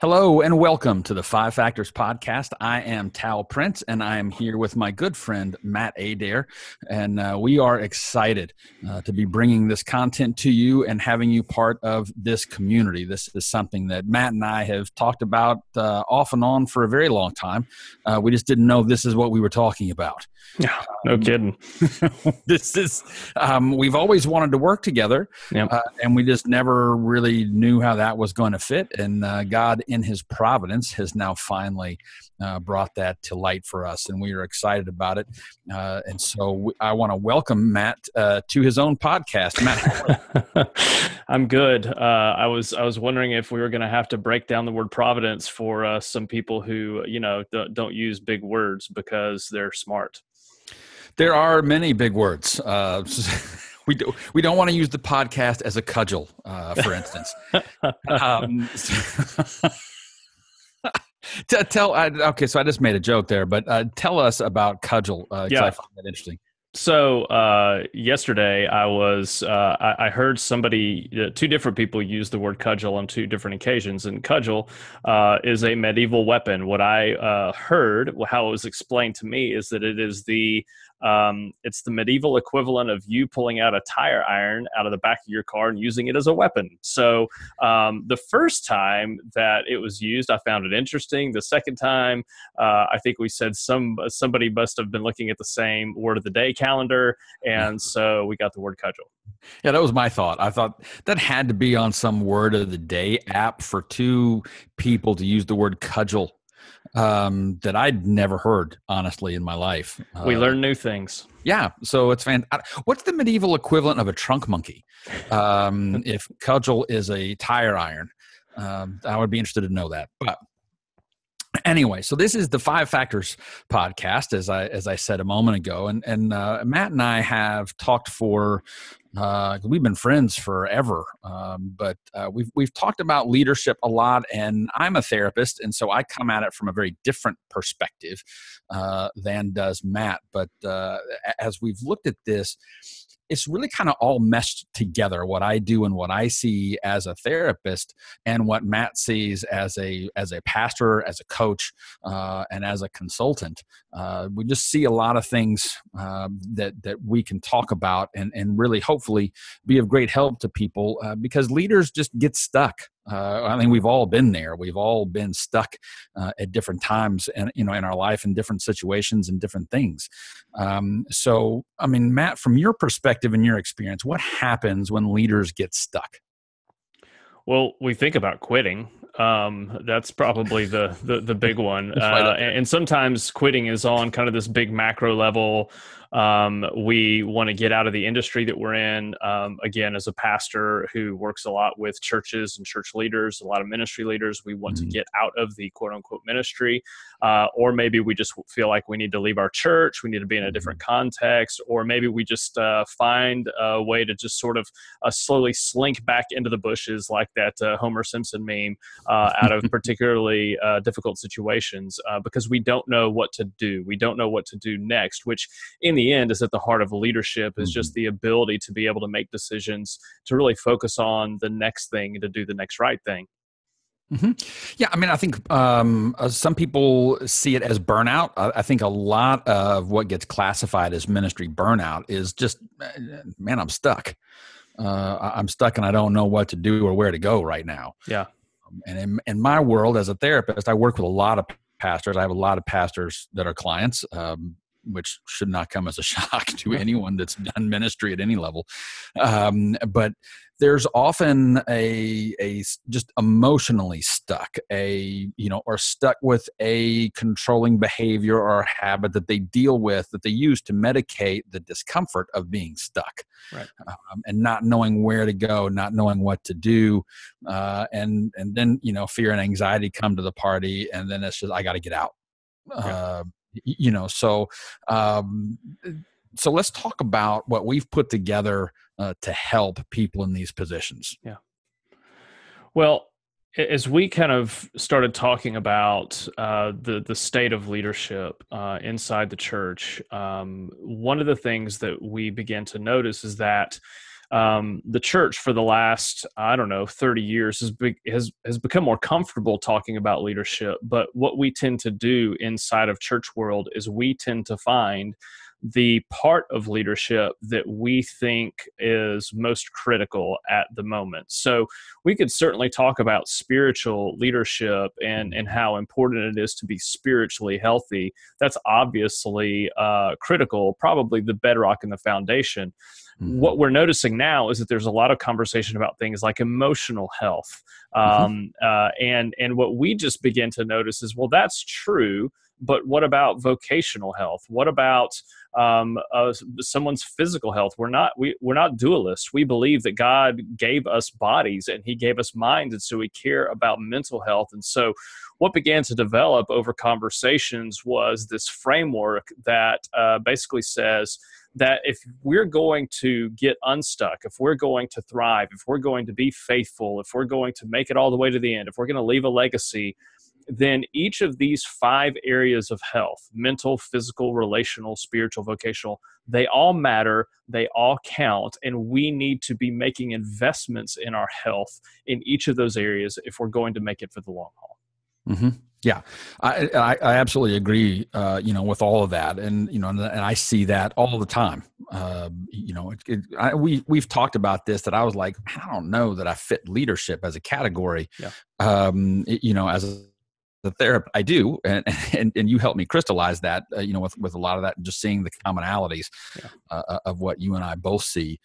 Hello and welcome to the Five Factors Podcast. I am Tal Prince and I am here with my good friend Matt Adair, and we are excited to be bringing this content to you and having you part of this community. This is something that Matt and I have talked about off and on for a very long time. We just didn't know this is what we were talking about. Yeah, no kidding. This is we've always wanted to work together, and we just never really knew how that was going to fit. And God, in His providence, has now finally brought that to light for us, and we are excited about it. And so I want to welcome Matt to his own podcast. Matt, I'm good. I was wondering if we were going to have to break down the word providence for some people who don't use big words because they're smart. There are many big words. We don't want to use the podcast as a cudgel, for instance. Okay, so I just made a joke there, but tell us about cudgel. I find that interesting. So yesterday I heard somebody, two different people use the word cudgel on two different occasions, and cudgel is a medieval weapon. What I heard, how it was explained to me, is that it is it's the medieval equivalent of you pulling out a tire iron out of the back of your car and using it as a weapon. So the first time that it was used, I found it interesting. The second time, I think we said somebody must have been looking at the same word of the day calendar, and so we got the word cudgel. Yeah, that was my thought. I thought that had to be on some word of the day app for two people to use the word cudgel that I'd never heard, honestly, in my life. We learn new things. Yeah, so it's fantastic. What's the medieval equivalent of a trunk monkey? If cudgel is a tire iron, I would be interested to know that. But anyway, so this is the Five Factors podcast, as I said a moment ago, and Matt and I have talked for. We've been friends forever, but we've talked about leadership a lot, and I'm a therapist, and so I come at it from a very different perspective than does Matt. But as we've looked at this, it's really kind of all meshed together, what I do and what I see as a therapist and what Matt sees as a pastor, as a coach, and as a consultant. We just see a lot of things that we can talk about and really hopefully be of great help to people because leaders just get stuck. I mean, we've all been there. We've all been stuck at different times, and in our life, in different situations and different things. So, I mean, Matt, from your perspective and your experience, what happens when leaders get stuck? Well, we think about quitting. That's probably the big one. And sometimes quitting is on kind of this big macro level. We want to get out of the industry that we're in. Again, as a pastor who works a lot with churches and church leaders, a lot of ministry leaders, we want to get out of the quote unquote ministry. Or maybe we just feel like we need to leave our church. We need to be in a different context, or maybe we just find a way to just sort of slowly slink back into the bushes like that Homer Simpson meme out of particularly difficult situations because we don't know what to do. We don't know what to do next, which in the end is at the heart of leadership is just the ability to be able to make decisions, to really focus on the next thing and to do the next right thing. Mm-hmm. Yeah, I mean, I think some people see it as burnout. I think a lot of what gets classified as ministry burnout is just, man, I'm stuck. I'm stuck and I don't know what to do or where to go right now. Yeah. And in my world as a therapist, I work with a lot of pastors. I have a lot of pastors that are clients, which should not come as a shock to anyone that's done ministry at any level. But there's often a just emotionally stuck, or stuck with a controlling behavior or habit that they deal with, that they use to medicate the discomfort of being stuck, right? And not knowing where to go, not knowing what to do, and then fear and anxiety come to the party, and then it's just I got to get out. Okay. So let's talk about what we've put together to help people in these positions. Yeah. Well, as we kind of started talking about the state of leadership inside the church, one of the things that we began to notice is that The church for the last, I don't know, 30 years has become more comfortable talking about leadership. But what we tend to do inside of church world is we tend to find the part of leadership that we think is most critical at the moment. So we could certainly talk about spiritual leadership and how important it is to be spiritually healthy. That's obviously critical, probably the bedrock and the foundation. What we're noticing now is that there's a lot of conversation about things like emotional health. And what we just begin to notice is, well, that's true, but what about vocational health? What about someone's physical health? We're not dualists. We believe that God gave us bodies and He gave us minds, and so we care about mental health. And so what began to develop over conversations was this framework that basically says that if we're going to get unstuck, if we're going to thrive, if we're going to be faithful, if we're going to make it all the way to the end, if we're going to leave a legacy, then each of these 5 areas of health, mental, physical, relational, spiritual, vocational, they all matter, they all count, and we need to be making investments in our health in each of those areas if we're going to make it for the long haul. Yeah, I absolutely agree, with all of that. And I see that all the time. We've talked about this, that I was like, I don't know that I fit leadership as a category. Yeah. As the therapist, I do, and you help me crystallize that, with a lot of that, and just seeing the commonalities of what you and I both see,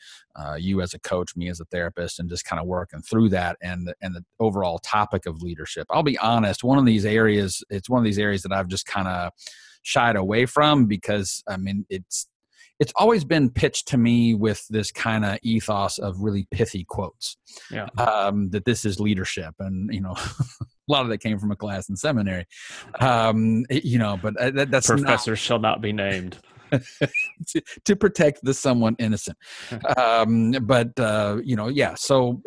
you as a coach, me as a therapist, and just kind of working through that and the overall topic of leadership. I'll be honest, it's one of these areas that I've just kind of shied away from, because it's always been pitched to me with this kind of ethos of really pithy quotes, that this is leadership. And, a lot of that came from a class in seminary, but that's professors shall not be named. to protect the someone innocent. So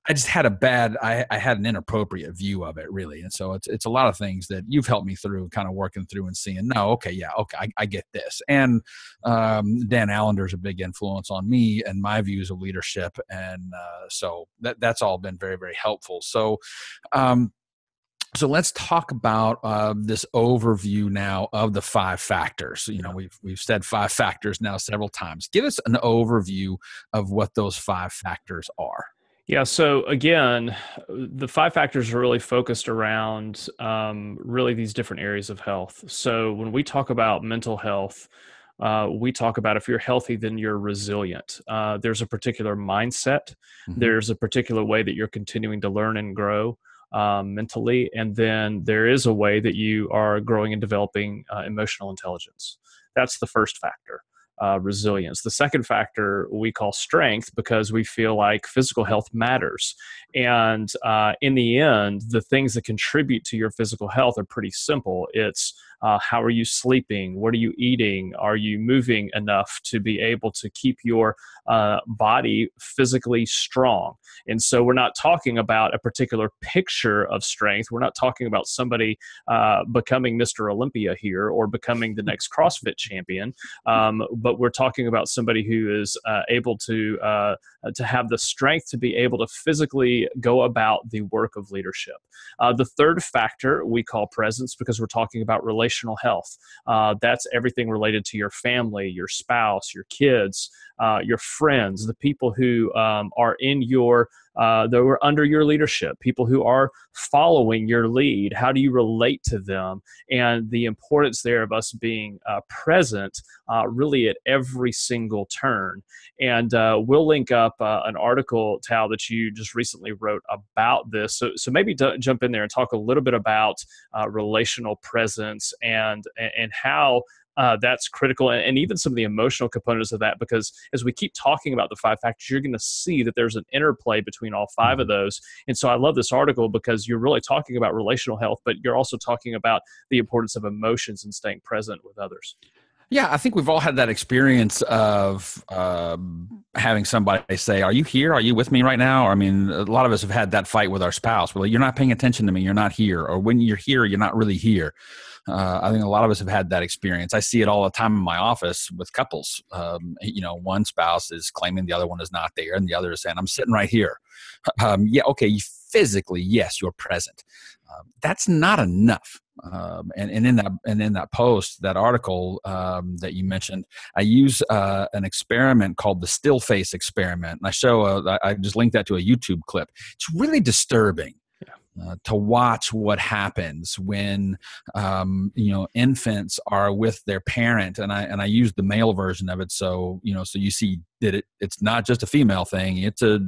I just had I had an inappropriate view of it, really. And so it's a lot of things that you've helped me through, kind of working through and seeing, I get this. And Dan Allender's a big influence on me and my views of leadership. And so that's all been very, very helpful. So let's talk about this overview now of the 5 factors. We've said 5 factors now several times. Give us an overview of what those 5 factors are. Yeah. So again, the 5 factors are really focused around really these different areas of health. So when we talk about mental health, we talk about if you're healthy, then you're resilient. There's a particular mindset. There's a particular way that you're continuing to learn and grow mentally. And then there is a way that you are growing and developing emotional intelligence. That's the first factor. Resilience. The second factor we call strength, because we feel like physical health matters. And in the end, the things that contribute to your physical health are pretty simple. It's how are you sleeping? What are you eating? Are you moving enough to be able to keep your body physically strong? And so we're not talking about a particular picture of strength. We're not talking about somebody becoming Mr. Olympia here or becoming the next CrossFit champion, but we're talking about somebody who is able to have the strength to be able to physically go about the work of leadership. The third factor we call presence, because we're talking about relational health. That's everything related to your family, your spouse, your kids, your friends, the people who are in your that were under your leadership, people who are following your lead. How do you relate to them? And the importance there of us being present really at every single turn. And we'll link up an article, Tal, that you just recently wrote about this. So maybe jump in there and talk a little bit about relational presence and how that's critical, and even some of the emotional components of that, because as we keep talking about the 5 factors, you're going to see that there's an interplay between all 5 of those. And so I love this article because you're really talking about relational health, but you're also talking about the importance of emotions and staying present with others. Yeah, I think we've all had that experience of having somebody say, "Are you here? Are you with me right now?" Or, I mean, a lot of us have had that fight with our spouse. Well, you're not paying attention to me. You're not here. Or when you're here, you're not really here. I think a lot of us have had that experience. I see it all the time in my office with couples. One spouse is claiming the other one is not there, and the other is saying, "I'm sitting right here." Yeah, okay, physically, yes, you're present. That's not enough. And in that post, that article that you mentioned, I use an experiment called the still face experiment, and I just linked that to a YouTube clip. It's really disturbing to watch what happens when infants are with their parent, and I use the male version of it, so you see that it's not just a female thing, it's a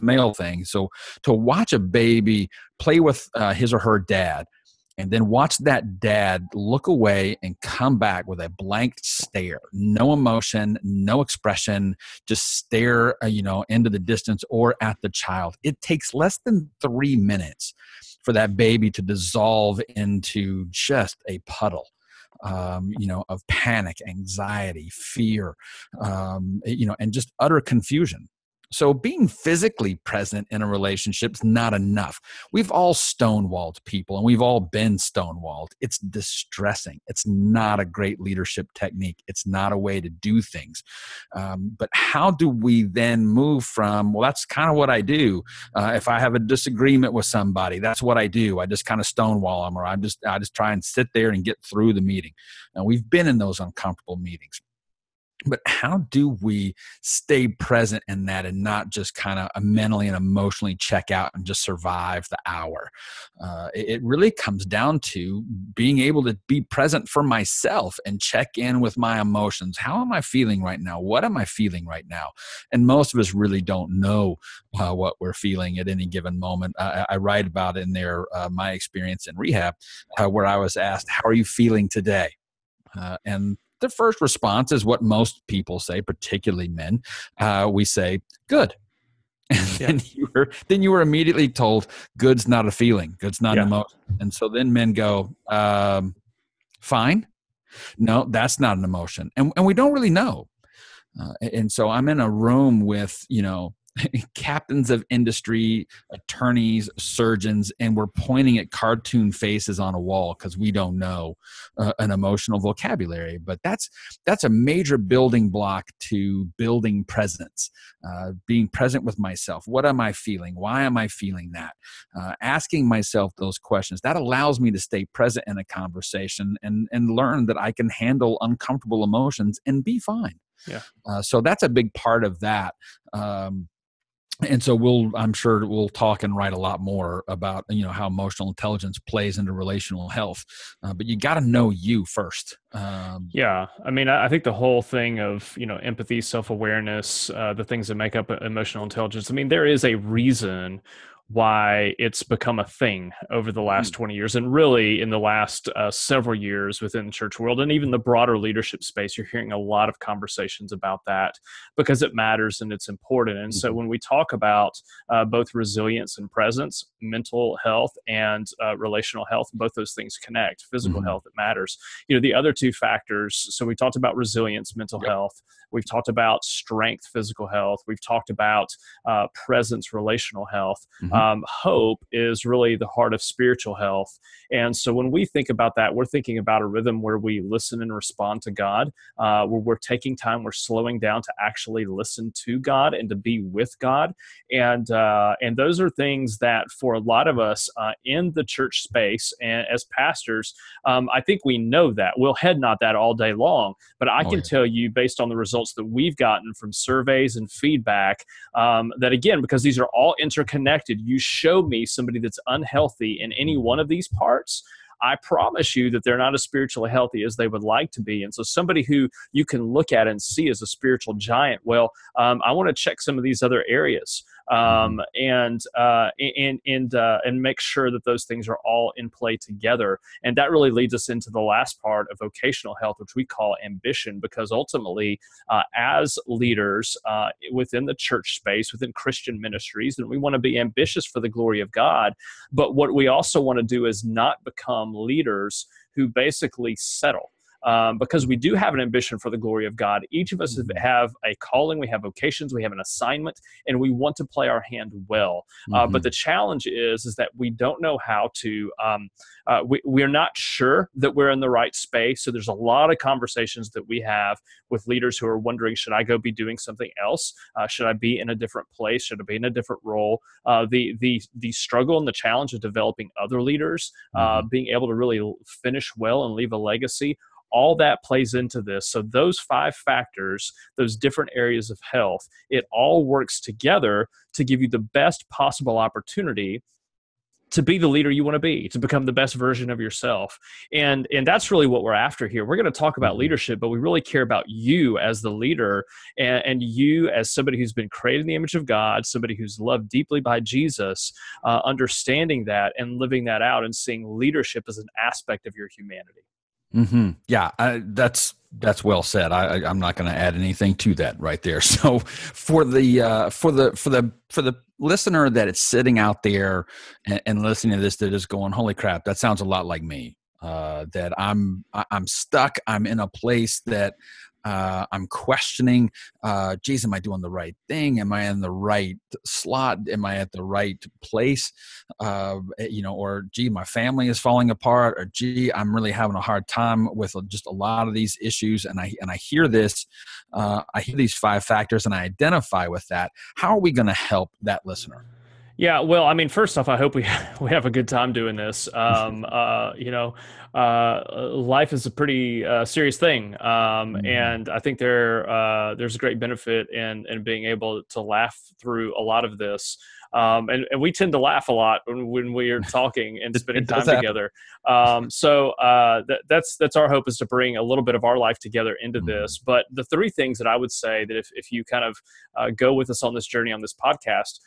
male thing. So to watch a baby play with his or her dad, and then watch that dad look away and come back with a blank stare, no emotion, no expression, just stare, into the distance or at the child. It takes less than 3 minutes for that baby to dissolve into just a puddle, of panic, anxiety, fear, and just utter confusion. So being physically present in a relationship is not enough. We've all stonewalled people, and we've all been stonewalled. It's distressing. It's not a great leadership technique. It's not a way to do things. But how do we then move from, well, that's kind of what I do. If I have a disagreement with somebody, that's what I do. I just kind of stonewall them, or I just try and sit there and get through the meeting. And we've been in those uncomfortable meetings. But how do we stay present in that and not just kind of mentally and emotionally check out and just survive the hour? It really comes down to being able to be present for myself and check in with my emotions. How am I feeling right now? What am I feeling right now? And most of us really don't know what we're feeling at any given moment. I write about in there my experience in rehab, where I was asked, "How are you feeling today?" And the first response is what most people say, particularly men. We say, "Good." And Yeah. then you were immediately told, "Good's not a feeling. Good's not an emotion." And so then men go, "Fine." No, that's not an emotion. And we don't really know. And so I'm in a room with, captains of industry, attorneys, surgeons, and we're pointing at cartoon faces on a wall because we don't know an emotional vocabulary. But that's a major building block to building presence, being present with myself. What am I feeling? Why am I feeling that? Asking myself those questions. That allows me to stay present in a conversation and learn that I can handle uncomfortable emotions and be fine. Yeah. So that's a big part of that. And so I'm sure we'll talk and write a lot more about, how emotional intelligence plays into relational health. But you got to know you first. Yeah. I mean, I think the whole thing of, empathy, self-awareness, the things that make up emotional intelligence, I mean, there is a reason why it's become a thing over the last 20 years, and really in the last several years within the church world and even the broader leadership space. You're hearing a lot of conversations about that because it matters and it's important. And so when we talk about both resilience and presence, mental health and relational health, both those things connect. Physical health, it matters. The other two factors, so we talked about resilience, mental health. We've talked about strength, physical health. We've talked about presence, relational health. Hope is really the heart of spiritual health. And so when we think about that, we're thinking about a rhythm where we listen and respond to God, where we're taking time, we're slowing down to actually listen to God and to be with God. And those are things that for a lot of us in the church space and as pastors, I think we know that. We'll head nod that all day long. But I can tell you, based on the results that we've gotten from surveys and feedback, that again, because these are all interconnected, you show me somebody that's unhealthy in any one of these parts, I promise you that they're not as spiritually healthy as they would like to be. And so somebody who you can look at and see as a spiritual giant, well, I want to check some of these other areas and make sure that those things are all in play together. And that really leads us into the last part of vocational health, which we call ambition, because ultimately, as leaders within the church space, within Christian ministries, and we want to be ambitious for the glory of God. But what we also want to do is not become leaders who basically settle. because we do have an ambition for the glory of God. Each of us have a calling, we have vocations, we have an assignment, and we want to play our hand well. But the challenge is that we don't know how to, we're not sure that we're in the right space. So there's a lot of conversations that we have with leaders who are wondering, should I go be doing something else? Should I be in a different place? Should I be in a different role? The struggle and the challenge of developing other leaders, being able to really finish well and leave a legacy, all that plays into this. So those 5 factors, those different areas of health, it all works together to give you the best possible opportunity to be the leader you want to be, to become the best version of yourself. And that's really what we're after here. We're going to talk about leadership, but we really care about you as the leader, and you as somebody who's been created in the image of God, somebody who's loved deeply by Jesus, understanding that and living that out and seeing leadership as an aspect of your humanity. Yeah, that's well said. I'm not going to add anything to that right there. So for the listener that is sitting out there and listening to this, that is going, holy crap, that sounds a lot like me. That I'm stuck. I'm in a place that I'm questioning, geez, am I doing the right thing? Am I in the right slot? Am I at the right place? Or gee, my family is falling apart, or gee, I'm really having a hard time with just a lot of these issues. And I hear this, I hear these 5 factors and I identify with that. How are we going to help that listener? Yeah, well, I mean, first off, I hope we have a good time doing this. Life is a pretty serious thing, and I think there's a great benefit in being able to laugh through a lot of this. And we tend to laugh a lot when we are talking and spending time together. So that's our hope, is to bring a little bit of our life together into this. But the 3 things that I would say that if you kind of go with us on this journey on this podcast,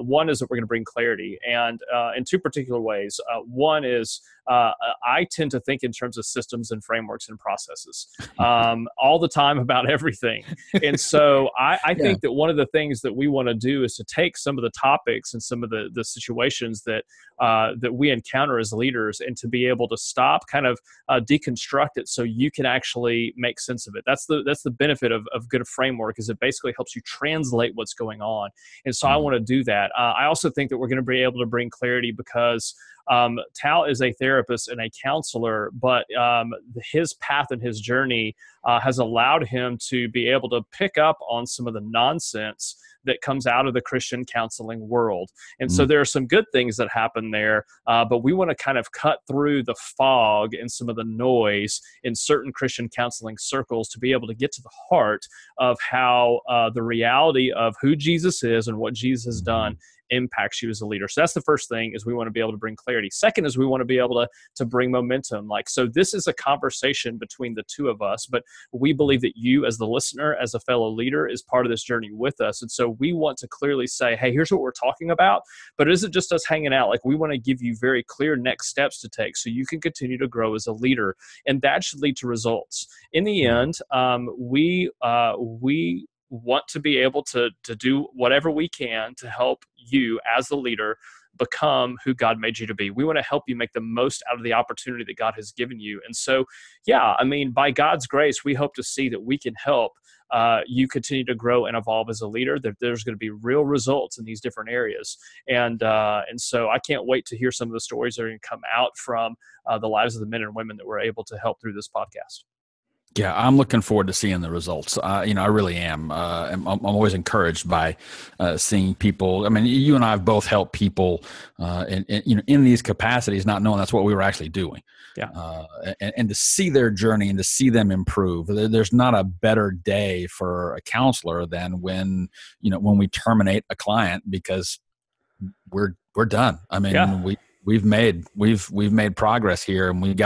one is that we're going to bring clarity, and in 2 particular ways. One is I tend to think in terms of systems and frameworks and processes all the time about everything. And so I think that one of the things that we want to do is to take some of the topics and some of the situations that we encounter as leaders, and to be able to stop, kind of deconstruct it so you can actually make sense of it. That's the benefit of good framework, is it basically helps you translate what's going on. And so I want to do that. I also think that we're going to be able to bring clarity because Tal is a therapist and a counselor, but his path and his journey has allowed him to be able to pick up on some of the nonsense that comes out of the Christian counseling world. And so there are some good things that happen there, but we want to kind of cut through the fog and some of the noise in certain Christian counseling circles to be able to get to the heart of how the reality of who Jesus is and what Jesus has done impacts you as a leader. So that's the first thing, is we want to be able to bring clarity. Second is we want to be able to bring momentum. So this is a conversation between the 2 of us, but we believe that you as the listener, as a fellow leader, is part of this journey with us. And so we want to clearly say, hey, here's what we're talking about, but it isn't just us hanging out. We want to give you very clear next steps to take so you can continue to grow as a leader. And that should lead to results. In the end, we want to be able to do whatever we can to help you as the leader become who God made you to be. We want to help you make the most out of the opportunity that God has given you. And so, by God's grace, we hope to see that we can help you continue to grow and evolve as a leader, that there's going to be real results in these different areas. And so I can't wait to hear some of the stories that are going to come out from the lives of the men and women that we're able to help through this podcast. Yeah, I'm looking forward to seeing the results. I really am. I'm always encouraged by seeing people. I mean, you and I have both helped people in these capacities, not knowing that's what we were actually doing. Yeah. And to see their journey and to see them improve. There's not a better day for a counselor than when we terminate a client because we're done. I mean, We've made progress here, and we've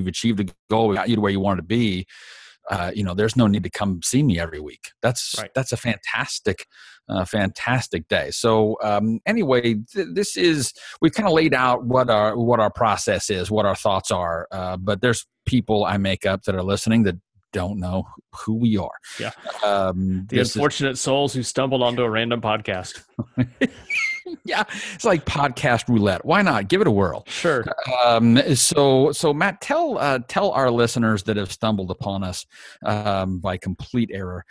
achieved a goal. We got you to where you wanted to be. There's no need to come see me every week. That's a fantastic day. So anyway, we've kind of laid out what our process is, what our thoughts are. But there's people I make up that are listening that don't know who we are. Yeah. The unfortunate souls who stumbled onto a random podcast. Yeah, it's like podcast roulette. Why not? Give it a whirl. Sure. So Matt, tell our listeners that have stumbled upon us by complete error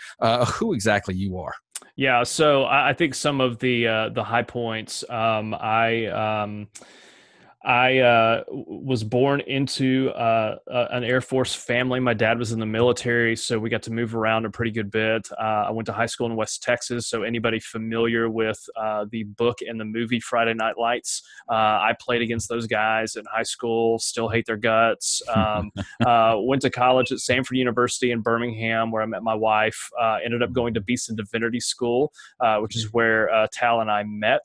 who exactly you are. Yeah, so I think some of the high points. I was born into an Air Force family. My dad was in the military, so we got to move around a pretty good bit. I went to high school in West Texas, so anybody familiar with the book and the movie Friday Night Lights, I played against those guys in high school, still hate their guts. Went to college at Samford University in Birmingham, where I met my wife. Ended up going to Beeson Divinity School, which is where Tal and I met,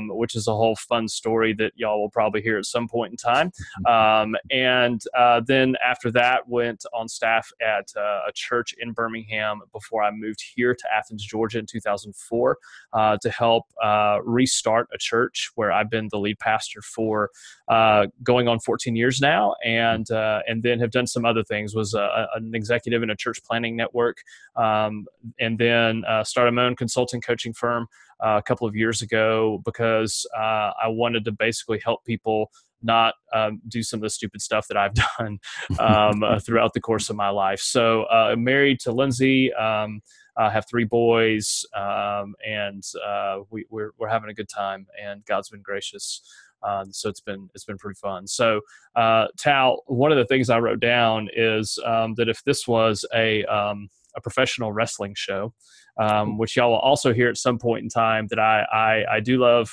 which is a whole fun story that y'all will probably hear at some point in time. And then after that, went on staff at a church in Birmingham before I moved here to Athens, Georgia in 2004 to help restart a church where I've been the lead pastor for going on 14 years now, and then have done some other things. Was an executive in a church planning network, and then started my own consulting coaching firm a couple of years ago because I wanted to basically help people not do some of the stupid stuff that I've done throughout the course of my life. So married to Lindsay, I have 3 boys, and we're having a good time, and God's been gracious. So it's been pretty fun. So Tal, one of the things I wrote down is that if this was a professional wrestling show, which y'all will also hear at some point in time, that I do love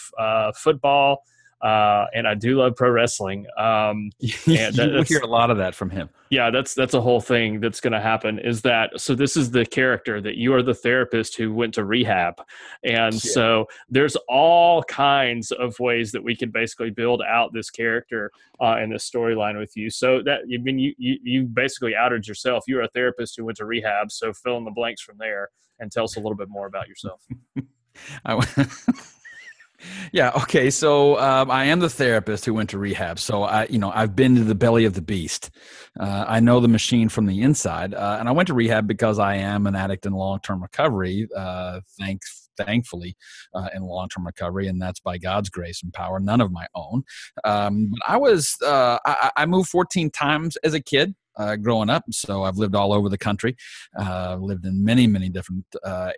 football, and I do love pro wrestling. And you hear a lot of that from him. Yeah, that's a whole thing that's going to happen. Is that so? This is the character that you are the therapist who went to rehab, and so there's all kinds of ways that we can basically build out this character and this storyline with you. So that you basically outed yourself. You're a therapist who went to rehab. So fill in the blanks from there and tell us a little bit more about yourself. Yeah. Okay. So I am the therapist who went to rehab. So I've been to the belly of the beast. I know the machine from the inside, and I went to rehab because I am an addict in long-term recovery. Thankfully, in long-term recovery, and that's by God's grace and power, none of my own. But I moved 14 times as a kid. Growing up, so I've lived all over the country, lived in many, many different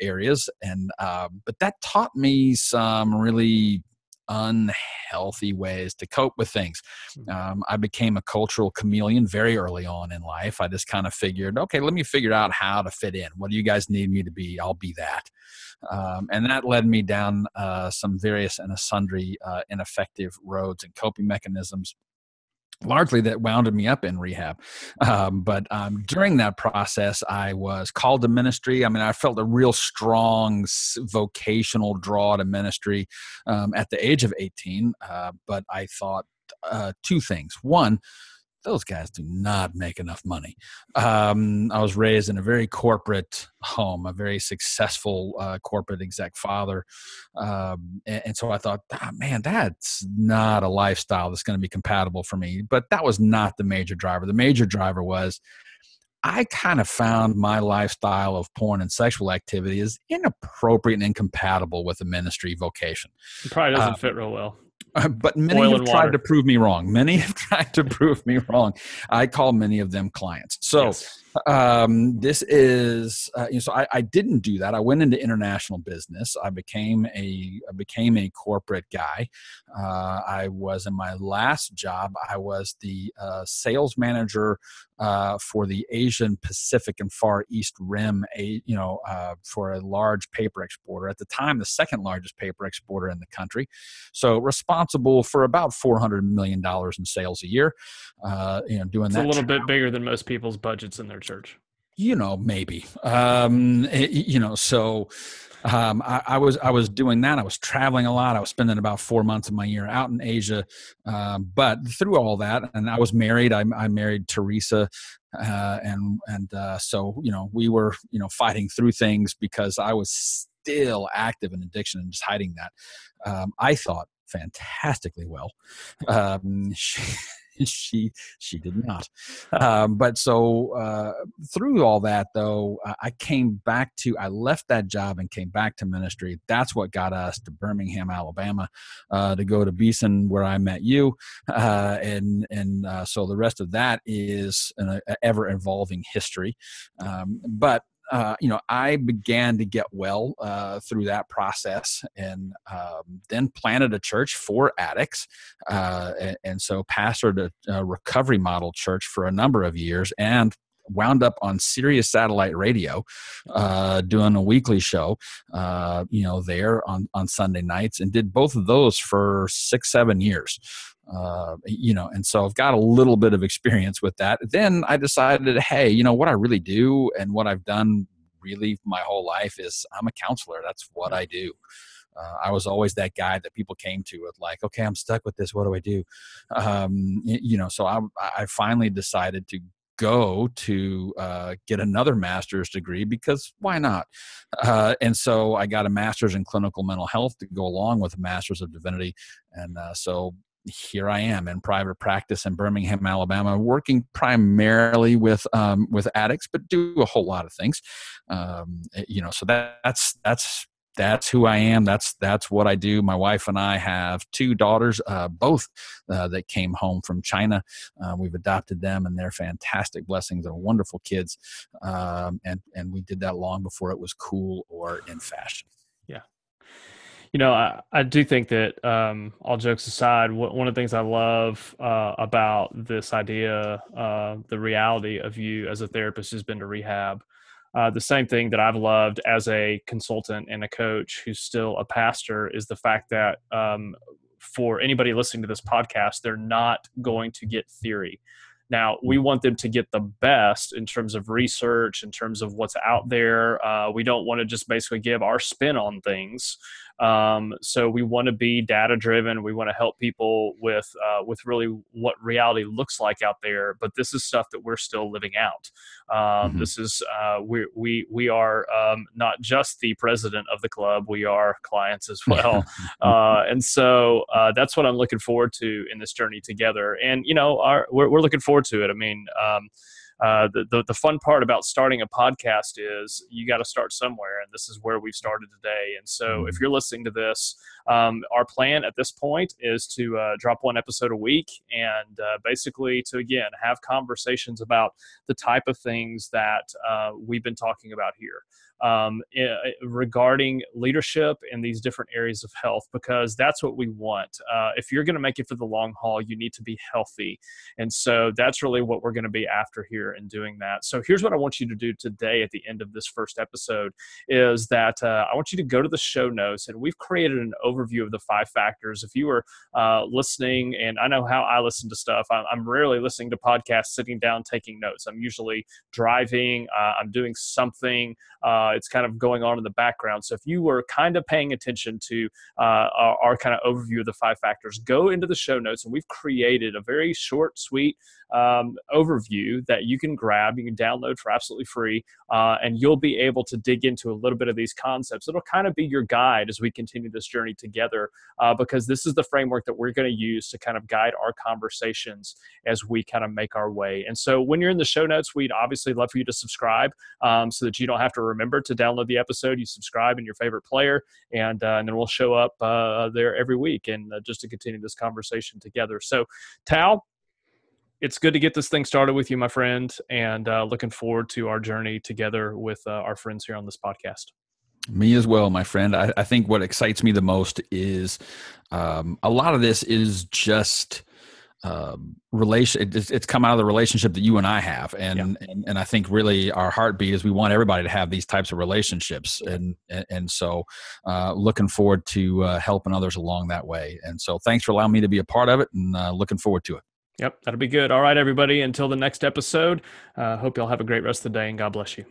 areas, and but that taught me some really unhealthy ways to cope with things. I became a cultural chameleon very early on in life. I just kind of figured, okay, let me figure out how to fit in. What do you guys need me to be? I'll be that. And that led me down some various and sundry ineffective roads and coping mechanisms, largely that wounded me up in rehab. But during that process, I was called to ministry. I mean, I felt a real strong vocational draw to ministry at the age of 18. But I thought 2 things. One, those guys do not make enough money. I was raised in a very corporate home, a very successful corporate exec father. And so I thought, man, that's not a lifestyle that's going to be compatible for me. But that was not the major driver. The major driver was I kind of found my lifestyle of porn and sexual activity is inappropriate and incompatible with a ministry vocation. It probably doesn't fit real well. But many have tried to prove me wrong. Many have tried to prove me wrong. I call many of them clients. So this is, so I didn't do that. I went into international business. I became a corporate guy. I was in my last job. I was the sales manager for the Asian Pacific and Far East Rim, for a large paper exporter. At the time, the second largest paper exporter in the country. So responsible for about $400 million in sales a year. Doing it's that. A little bit bigger than most people's budgets in their church. Maybe. So I was doing that. I was traveling a lot. I was spending about 4 months of my year out in Asia. But through all that, and I was married. I married Teresa, so we were fighting through things because I was still active in addiction and just hiding that. I thought fantastically well. She did not. But so through all that, though, I left that job and came back to ministry. That's what got us to Birmingham, Alabama, to go to Beeson, where I met you. So the rest of that is an ever evolving history. But I began to get well through that process, and then planted a church for addicts, and so pastored a recovery model church for a number of years, and wound up on Sirius satellite radio, doing a weekly show, there on Sunday nights, and did both of those for 6-7 years. And so I've got a little bit of experience with that. Then I decided, hey, what I really do and what I've done really my whole life is I'm a counselor. That's what I do. I was always that guy that people came to with like, okay, I'm stuck with this. What do I do? So I finally decided to go to get another master's degree, because why not? And so I got a master's in clinical mental health to go along with a master's of divinity. And so here I am in private practice in Birmingham, Alabama, working primarily with addicts, but do a whole lot of things. So that's who I am. That's what I do. My wife and I have 2 daughters, both that came home from China. We've adopted them, and they're fantastic blessings. They're wonderful kids, and we did that long before it was cool or in fashion. Yeah. I do think that, all jokes aside, one of the things I love about this idea, the reality of you as a therapist, has been to rehab. The same thing that I've loved as a consultant and a coach who's still a pastor is the fact that for anybody listening to this podcast, they're not going to get theory. Now, we want them to get the best in terms of research, in terms of what's out there. We don't want to just basically give our spin on things. So we want to be data driven. We want to help people with really what reality looks like out there. But this is stuff that we're still living out. This is we are not just the president of the club. We are clients as well. And so that's what I'm looking forward to in this journey together. And we're looking forward to it. I mean, the fun part about starting a podcast is you got to start somewhere, and this is where we've started today. And so if you're listening to this, our plan at this point is to drop one episode a week, and basically to, again, have conversations about the type of things that we've been talking about here. Regarding leadership in these different areas of health, because that's what we want. If you're going to make it for the long haul, you need to be healthy. And so that's really what we're going to be after here in doing that. So here's what I want you to do today at the end of this first episode is that I want you to go to the show notes, and we've created an overview of the 5 factors. If you were listening, and I know how I listen to stuff, I'm rarely listening to podcasts sitting down taking notes. I'm usually driving, I'm doing something. It's kind of going on in the background. So if you were kind of paying attention to our kind of overview of the 5 factors, go into the show notes, and we've created a very short, sweet overview that you can grab, you can download for absolutely free, and you'll be able to dig into a little bit of these concepts. It'll kind of be your guide as we continue this journey together, because this is the framework that we're going to use to kind of guide our conversations as we kind of make our way. And so when you're in the show notes, we'd obviously love for you to subscribe, so that you don't have to remember to download the episode. You subscribe in your favorite player, and then we'll show up there every week, and just to continue this conversation together. So, Tal, it's good to get this thing started with you, my friend, and looking forward to our journey together with our friends here on this podcast. Me as well, my friend. I think what excites me the most is a lot of this is just it's come out of the relationship that you and I have, and I think really our heartbeat is we want everybody to have these types of relationships, and so looking forward to helping others along that way. And so thanks for allowing me to be a part of it, and looking forward to it. Yep, that'll be good. All right, everybody. Until the next episode, hope y'all have a great rest of the day, and God bless you.